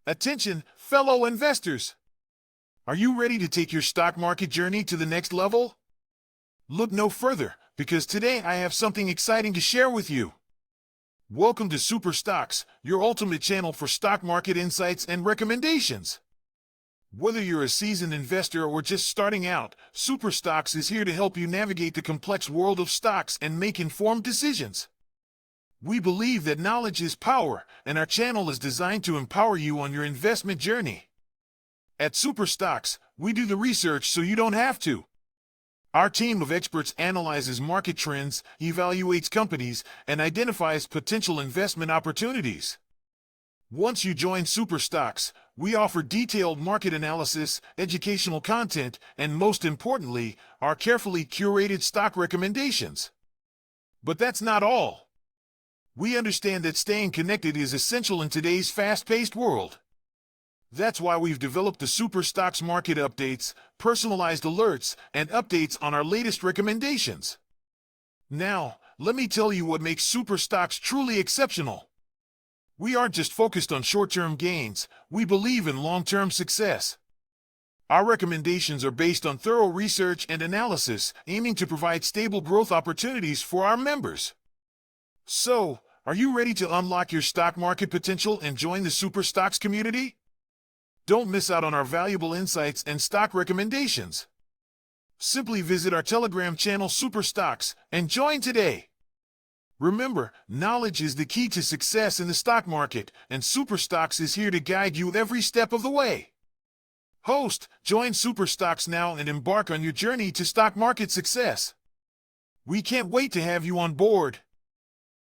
Attention, fellow investors! Are you ready to take your stock market journey to the next level? Look no further, because today I have something exciting to share with you. Welcome to Super Stocks, your ultimate channel for stock market insights and recommendations. Whether you're a seasoned investor or just starting out, Super Stocks is here to help you navigate the complex world of stocks and make informed decisions. We believe that knowledge is power, and our channel is designed to empower you on your investment journey. At Super Stocks, we do the research so you don't have to. Our team of experts analyzes market trends, evaluates companies, and identifies potential investment opportunities. Once you join Super Stocks, we offer detailed market analysis, educational content, and most importantly, our carefully curated stock recommendations. But that's not all. We understand that staying connected is essential in today's fast-paced world. That's why we've developed the Super Stocks market updates, personalized alerts, and updates on our latest recommendations. Now, let me tell you what makes Super Stocks truly exceptional. We aren't just focused on short-term gains, we believe in long-term success. Our recommendations are based on thorough research and analysis, aiming to provide stable growth opportunities for our members. So, are you ready to unlock your stock market potential and join the Super Stocks community? Don't miss out on our valuable insights and stock recommendations. Simply visit our Telegram channel Super Stocks and join today. Remember, knowledge is the key to success in the stock market, and Super Stocks is here to guide you every step of the way. Host, join Super Stocks now and embark on your journey to stock market success. We can't wait to have you on board.